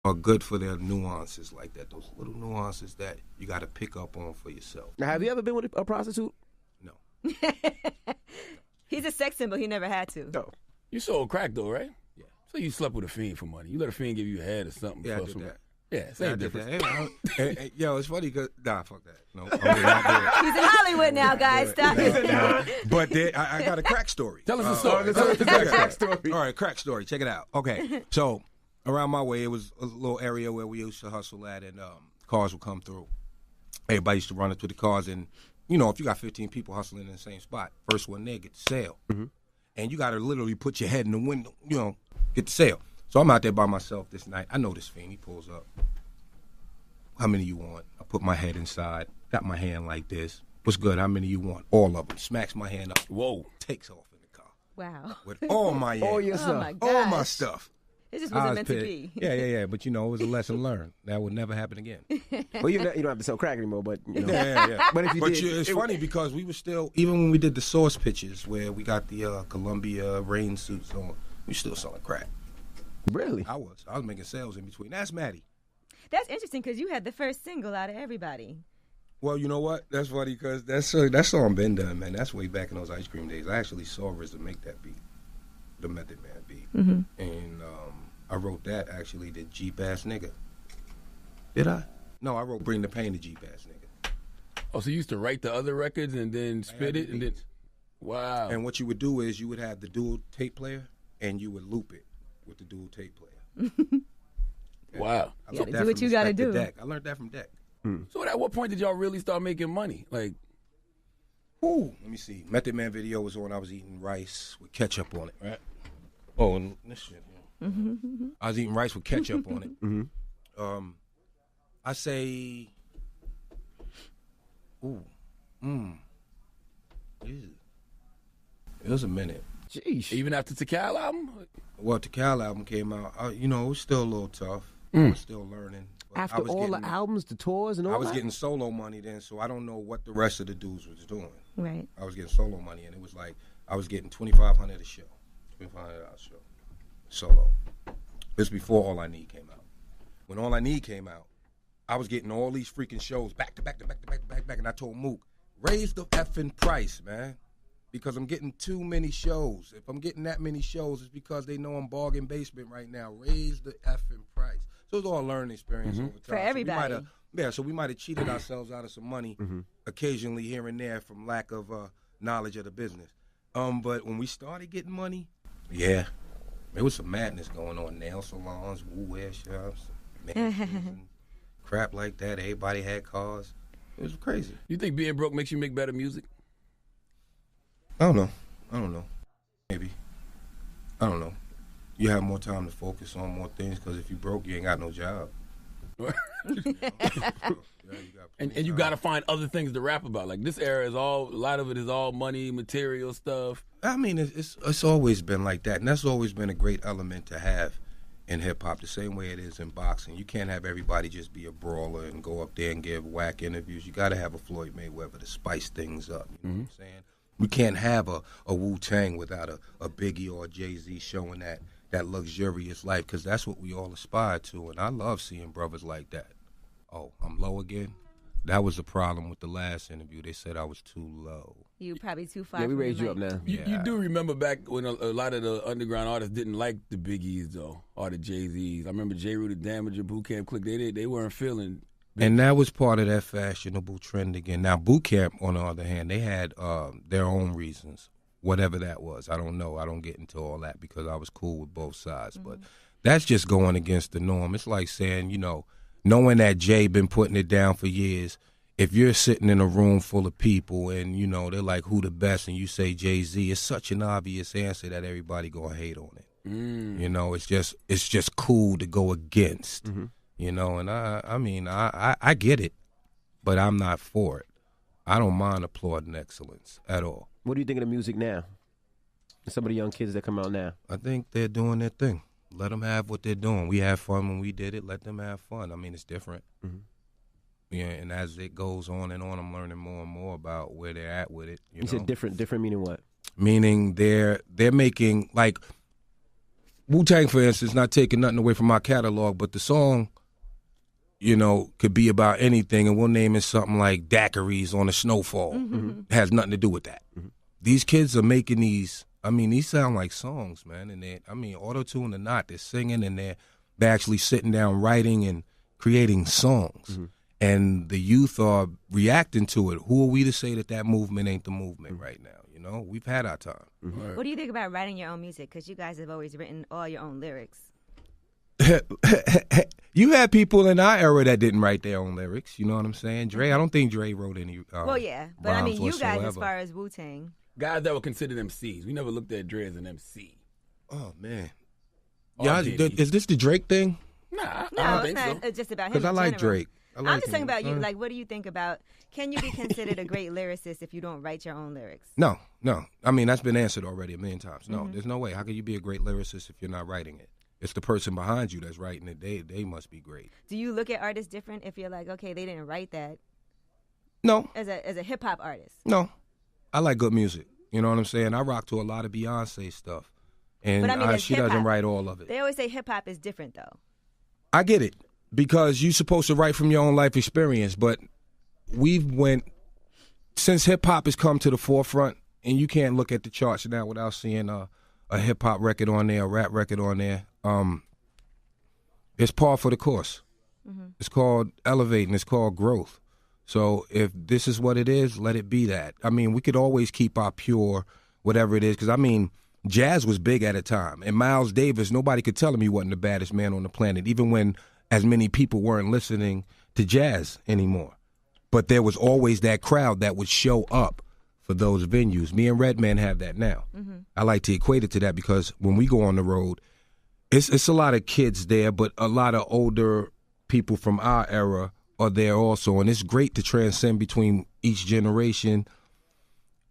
are good for their nuances like that. Those little nuances that you got to pick up on for yourself. Now, have you ever been with a prostitute? No. He's a sex symbol. He never had to. No. You sold crack though, right? Yeah. So you slept with a fiend for money. You let a fiend give you a head or something. Yeah, I for did some- that. Yeah, same difference. Hey, yo, it's funny because fuck that. No, I'm really not doing it. He's in Hollywood now, guys. Stop. But I got a crack story. Tell us a story. Tell us the crack story. All right, crack story. Check it out. Okay, so around my way, it was a little area where we used to hustle at, and cars would come through. Everybody used to run up to the cars, and you know, if you got 15 people hustling in the same spot, first one there get the sale, and you got to literally put your head in the window, you know, get the sale. So I'm out there by myself this night. I know this fiend. He pulls up. How many you want? I put my head inside, got my hand like this. What's good? How many you want? All of them. Smacks my hand up. Whoa. Takes off in the car. Wow. With all my All your Oh, stuff. my all my gosh. stuff. It just I wasn't was meant to pissed. be. Yeah. But you know, it was a lesson learned. That would never happen again. Well, you don't have to sell crack anymore, but you know. Yeah. But if you did, it's funny because we were still, even when we did the source pitches where we got the Columbia rain suits on, we still selling crack. Really? I was making sales in between. That's Maddie. That's interesting because you had the first single out of everybody. Well, you know what? That's funny because that song been done, man. That's way back in those ice cream days. I actually saw RZA make that beat, the Method Man beat, and I wrote that actually. The Jeep ass nigga. Did I? No, I wrote Bring the Pain to Jeep ass nigga. Oh, so you used to write the other records and then spit it and then. beats. Wow. And what you would do is you would have the dual tape player and you would loop it with the dual tape player. Wow. I You learned gotta that do what from you gotta Inspector do. Deck. I learned that from Deck. So at what point did y'all really start making money? Like, Ooh, let me see. Method Man video was on. I was eating rice with ketchup on it, right? Oh, and this shit. Yeah. I was eating rice with ketchup on it. I say, ew. It was a minute. Jeez. even after the Cal album? Well, the Cal album came out. You know, it was still a little tough. I was still learning. But I After was all getting, the albums, the tours, and all I was that? getting solo money then, so I don't know what the rest of the dudes was doing. Right. I was getting solo money, and it was like I was getting $2,500 a show, $2,500 a show, solo. This before All I Need came out. When All I Need came out, I was getting all these freaking shows back to back to back to back to back to back, and I told Mook, raise the effing price, man, because I'm getting too many shows. If I'm getting that many shows, it's because they know I'm bargain basement right now. Raise the effing price. So it's all a learning experience over time. For everybody. So we might have cheated ourselves out of some money occasionally here and there from lack of knowledge of the business. But when we started getting money, yeah, there was some madness going on. Nail salons, woo hair shops, mansions, and crap like that. Everybody had cars. It was crazy. You think being broke makes you make better music? I don't know. Maybe. I don't know. You have more time to focus on more things because if you broke, you ain't got no job. And you got to find other things to rap about. Like this era is a lot of it is all money, material stuff. I mean, it's always been like that, and that's always been a great element to have in hip hop. The same way it is in boxing. You can't have everybody just be a brawler and go up there and give whack interviews. You got to have a Floyd Mayweather to spice things up. You know what I'm saying? We can't have a Wu-Tang without a Biggie or a Jay-Z showing that luxurious life, because that's what we all aspire to, and I love seeing brothers like that. Oh, I'm low again? That was the problem with the last interview. They said I was too low. You probably too far. Yeah, we from the raised you mic. up now. You do remember back when a lot of the underground artists didn't like the Biggies though, or the Jay-Z's. I remember J. Rue, the Damager, Boot Camp Click. They weren't feeling. And that was part of that fashionable trend again. Now, Boot Camp, on the other hand, they had their own reasons, whatever that was. I don't know. I don't get into all that because I was cool with both sides. But that's just going against the norm. It's like saying, you know, knowing that Jay been putting it down for years, if you're sitting in a room full of people and, you know, they're like, who the best, and you say Jay-Z, it's such an obvious answer that everybody going to hate on it. You know, it's just cool to go against. You know, and I mean, I get it, but I'm not for it. I don't mind applauding excellence at all. What do you think of the music now? Some of the young kids that come out now. I think they're doing their thing. Let them have what they're doing. We had fun when we did it. Let them have fun. I mean, it's different. Yeah, and as it goes on and on, I'm learning more and more about where they're at with it. You know? said different. Different meaning what? Meaning they're making, like, Wu-Tang, for instance, not taking nothing away from my catalog, but the song, you know, could be about anything, and we'll name it something like Daiquiris on a Snowfall. It has nothing to do with that. These kids are making these, I mean, these sound like songs, man, and I mean, auto-tune or not, they're singing and they're actually sitting down writing and creating songs. And the youth are reacting to it. Who are we to say that movement ain't the movement right now? You know, we've had our time. What do you think about writing your own music? Because you guys have always written all your own lyrics. You had people in our era that didn't write their own lyrics. You know what I'm saying? Dre, I don't think Dre wrote any. Well, yeah, but I mean, you guys, whatsoever. as far as Wu-Tang. Guys that were considered MCs. We never looked at Dre as an MC. Oh man, Or yeah, Diddy. is this the Drake thing? Nah, I No, don't it's think not so. just about him. Because I in like general. Drake. I'm just talking about you. Like, what do you think about? Can you be considered a great lyricist if you don't write your own lyrics? No. I mean, that's been answered already a million times. No, there's no way. How can you be a great lyricist if you're not writing it? It's the person behind you that's writing it. They must be great. Do you look at artists different if you're like, okay, they didn't write that No. as a hip hop artist? No. I like good music. You know what I'm saying? I rock to a lot of Beyonce stuff. And But I mean, as she doesn't hip-hop, write all of it. They always say hip hop is different, though. I get it. Because you're supposed to write from your own life experience. But since hip-hop has come to the forefront, and you can't look at the charts now without seeing a hip-hop record on there, a rap record on there, it's par for the course. It's called elevating. It's called growth. So if this is what it is, let it be that. I mean, we could always keep our pure whatever it is. Because, I mean, jazz was big at a time. And Miles Davis, nobody could tell him he wasn't the baddest man on the planet, even when as many people weren't listening to jazz anymore. But there was always that crowd that would show up for those venues. Me and Redman have that now. I like to equate it to that because when we go on the road, it's a lot of kids there, but a lot of older people from our era are there also. And it's great to transcend between each generation.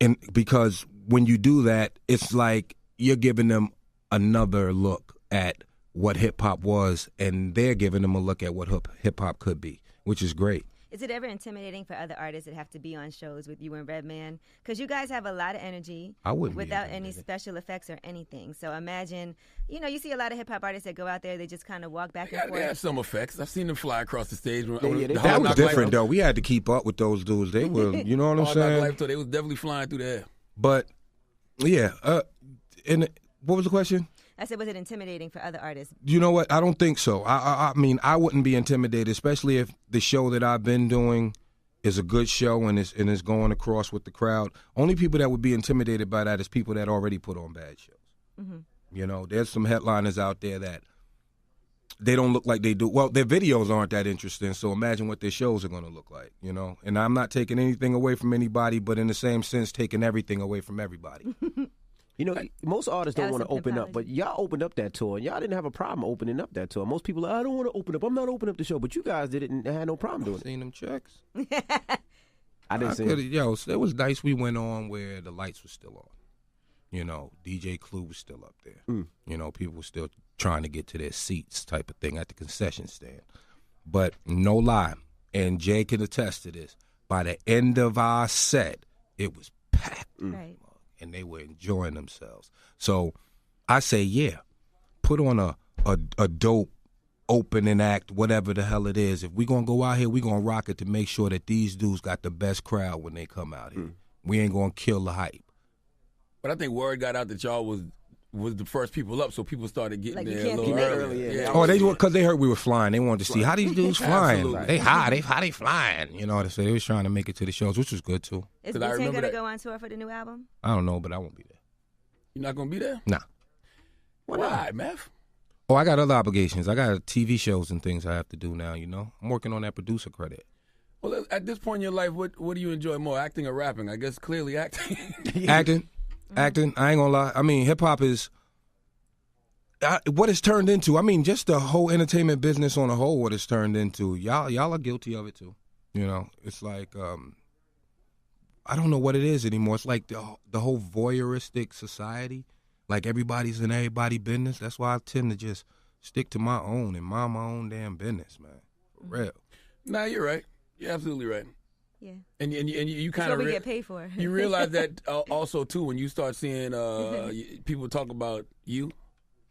And because when you do that, it's like you're giving them another look at what hip-hop was, and they're giving them a look at what hip-hop could be, which is great. Is it ever intimidating for other artists that have to be on shows with you and Redman? Because you guys have a lot of energy I wouldn't be without any intimidated. special effects or anything. So imagine, you see a lot of hip-hop artists that go out there, they just kind of walk back and They have forth. some effects. I've seen them fly across the stage. they- The that That Hard was Knock different, Life- though. We had to keep up with those dudes. They were, you know what I'm Hard Knock saying? Life tour, they was definitely flying through the air. But, yeah. And what was the question? I said, was it intimidating for other artists? You know what? I don't think so. I mean, I wouldn't be intimidated, especially if the show that I've been doing is a good show and it's going across with the crowd. Only people that would be intimidated by that is people that already put on bad shows. You know, there's some headliners out there that they don't look like they do. Well, their videos aren't that interesting, so imagine what their shows are going to look like, you know? And I'm not taking anything away from anybody, but in the same sense, taking everything away from everybody. You know, most artists don't That was want to some open up, pimpology. but y'all opened up that tour, and y'all didn't have a problem opening up that tour. Most people are, I don't want to open up. I'm not opening up the show, but you guys did it and had no problem doing it. Seen them checks? I didn't see it. Yo, it was nice we went on where the lights were still on. You know, DJ Clue was still up there. You know, people were still trying to get to their seats type of thing at the concession stand. But no lie, and Jay can attest to this, by the end of our set, it was packed. Right. And they were enjoying themselves. So I say, yeah, put on a dope opening act, whatever the hell it is. If we're going to go out here, we're going to rock it to make sure that these dudes got the best crowd when they come out here. We ain't going to kill the hype. But I think word got out that y'all was the first people up, so people started getting Like, you there a can't little be late. earlier. Yeah. Oh, because they heard we were flying. They wanted to see how these dudes flying. Absolutely. They high. How they flying? You know what I say? They was trying to make it to the shows, which was good too. Is 'Cause I Wu-Tang remember going to that. go on tour for the new album? I don't know, but I won't be there. You're not gonna be there? Nah. Why, Meth? Oh, I got other obligations. I got TV shows and things I have to do now. You know, I'm working on that producer credit. Well, at this point in your life, what do you enjoy more, acting or rapping? I guess clearly acting. Acting. I ain't gonna lie. I mean, hip hop is what it's turned into. I mean, just the whole entertainment business on a whole. What it's turned into. Y'all are guilty of it too. You know, it's like I don't know what it is anymore. It's like the whole voyeuristic society. Like everybody's in everybody's business. That's why I tend to just stick to my own and mind my own damn business, man. For real. Nah, you're right. You're absolutely right. Yeah. And you That's kind what of we get paid for. you realize that also too when you start seeing people talk about you,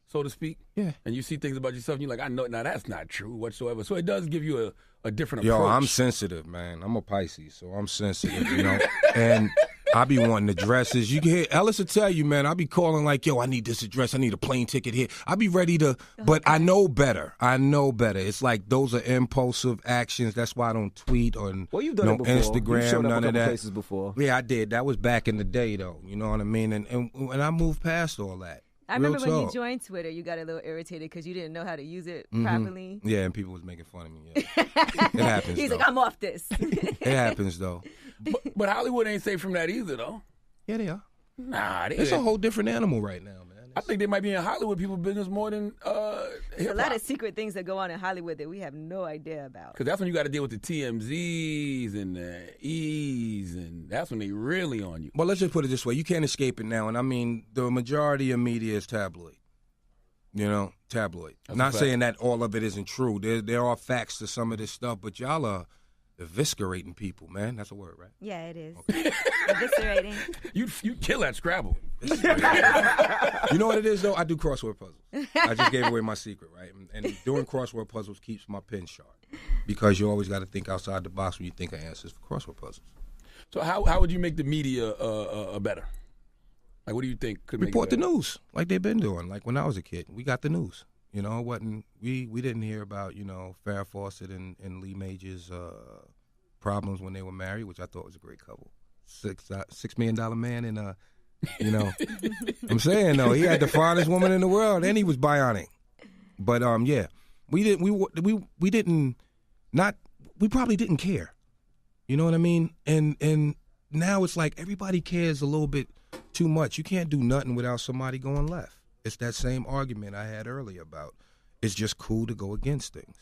so to speak. Yeah. And you see things about yourself, and you're like, I know, now that's not true whatsoever. So it does give you a different approach. Yo, I'm sensitive, man. I'm a Pisces, so I'm sensitive, you know. And I be wanting the dresses. You can hear Ellis will tell you, man. I be calling like, yo, I need this address. I need a plane ticket here. I be ready to, but I know better. It's like those are impulsive actions. That's why I don't tweet or you've done no it before. Instagram, You've showed up none a of couple that. places before. Yeah, I did. That was back in the day, though. You know what I mean? And I moved past all that. I remember Real when you talk. joined Twitter, you got a little irritated because you didn't know how to use it properly. Yeah, and people was making fun of me. Yeah. It happens. He's though. like, I'm off this. It happens though. But Hollywood ain't safe from that either, though. Yeah, they are. Nah, It's a whole different animal right now, man. I think they might be in Hollywood people business more than There's a lot of secret things that go on in Hollywood that we have no idea about. Because that's when you got to deal with the TMZs and the E's, and that's when they really on you. Well, let's just put it this way: you can't escape it now, and I mean the majority of media is tabloid. You know, tabloid. That's Not a fact. saying that all of it isn't true. There are facts to some of this stuff, but y'all are eviscerating people, man. That's a word, right? Yeah, it is. Eviscerating. You kill that Scrabble. You know what it is, though? I do crossword puzzles. I just gave away my secret, right? And doing crossword puzzles keeps my pen sharp because you always got to think outside the box when you think of answers for crossword puzzles. So how would you make the media better? Like, what do you think could make Report it the better? news like they've been doing. Like when I was a kid, we got the news. You know, we didn't hear about, you know, Farrah Fawcett and Lee Major's problems when they were married, which I thought was a great couple. $6 million man and you know, I'm saying though, he had the finest woman in the world and he was bionic. But yeah, we probably didn't care. You know what I mean? And now it's like everybody cares a little bit too much. You can't do nothing without somebody going left. It's that same argument I had earlier about it's just cool to go against things.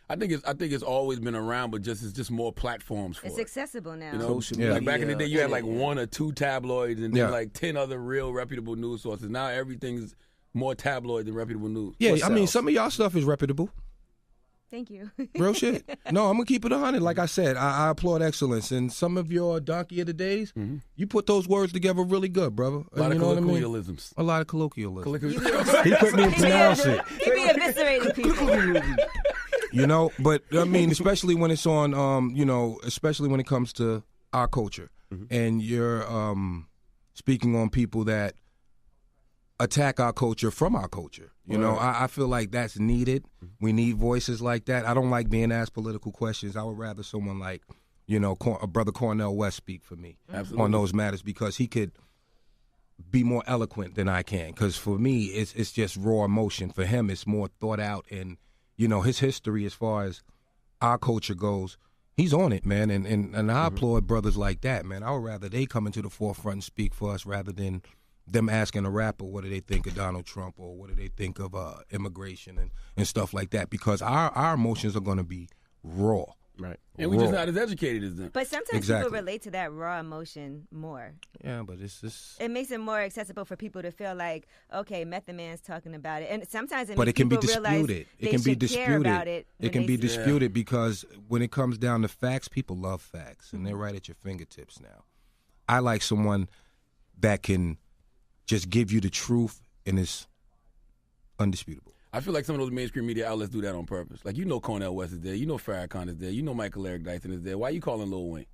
I think it's always been around, but it's just more platforms for It's it. accessible now. You know, Social like back in the media, day, you had like yeah. 1 or 2 tabloids and then Yeah. like 10 other real reputable news sources. Now everything's more tabloid than reputable news. Yeah, What I mean, sells? some of y'all stuff is reputable. Thank you. Real shit. No, I'm going to keep it 100. Like I said, I applaud excellence. And some of your donkey of the days, you put those words together really good, brother. a lot You of know what I mean? colloquialisms. A lot of colloquialism. Colloquialisms. He couldn't even pronounce it. He be eviscerating people. You know, but I mean, especially when it's on, you know, especially when it comes to our culture, and you're speaking on people that attack our culture from our culture. You know, I feel like that's needed. We need voices like that. I don't like being asked political questions. I would rather someone like, you know, a brother Cornel West speak for me on those matters because he could be more eloquent than I can. Because for me, it's just raw emotion. For him, it's more thought out and, you know, his history as far as our culture goes, he's on it, man. And I applaud brothers like that, man. I would rather they come into the forefront and speak for us rather than them asking a rapper what do they think of Donald Trump or what do they think of immigration and stuff like that. Because our emotions are going to be raw. Right. And we're just not as educated as them. But sometimes Exactly. people relate to that raw emotion more. Yeah, but it's just... It makes it more accessible for people to feel like, okay, Method Man's talking about it. And sometimes it But makes it can be people realize disputed. they It can be should care disputed. about it. It when can they be see- disputed because when it comes down to facts, people love facts, and they're right at your fingertips now. I like someone that can just give you the truth, and it's undisputable. I feel like some of those mainstream media outlets do that on purpose. Like, you know Cornel West is there. You know Farrakhan is there. You know Michael Eric Dyson is there. Why you calling Lil Wayne?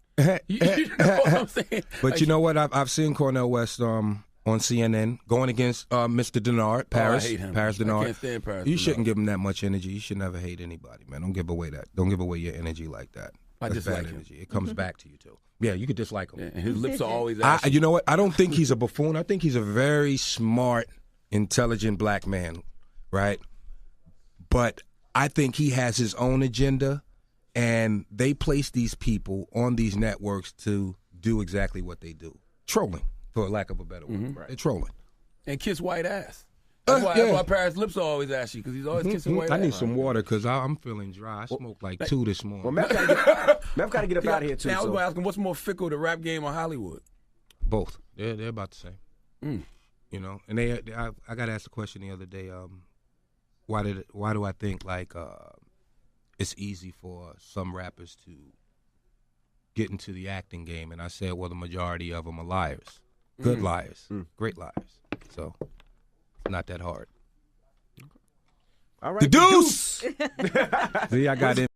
You know what I'm saying? But Like, you know what? I've seen Cornel West on CNN going against Mr. Denard, Paris. I hate him. Paris I Denard. can't stand Paris You Denard. shouldn't give him that much energy. You should never hate anybody, man. Don't give away that. Don't give away your energy like that. I That's dislike bad him. energy. It comes back to you too. Yeah, you could dislike him. Yeah, and his lips are always I, ashy. you know what? I don't think he's a buffoon. I think he's a very smart, intelligent black man, right? But I think he has his own agenda, and they place these people on these networks to do exactly what they do. Trolling, for lack of a better word. They're trolling. And kiss white ass. That's why Paris' lips are always ashy, because he's always kissing white I ass. need some water because I'm feeling dry. I smoked like 2 this morning. Well, Meth got to get up out of here, too. Now, I was So. going to ask him, what's more fickle, the rap game or Hollywood? Both. They're about the same. You know, and I got asked a question the other day. Why do I think like it's easy for some rappers to get into the acting game? And I said, well, the majority of them are liars, good liars, great liars. So it's not that hard. All right. The Deuce. See, I got in.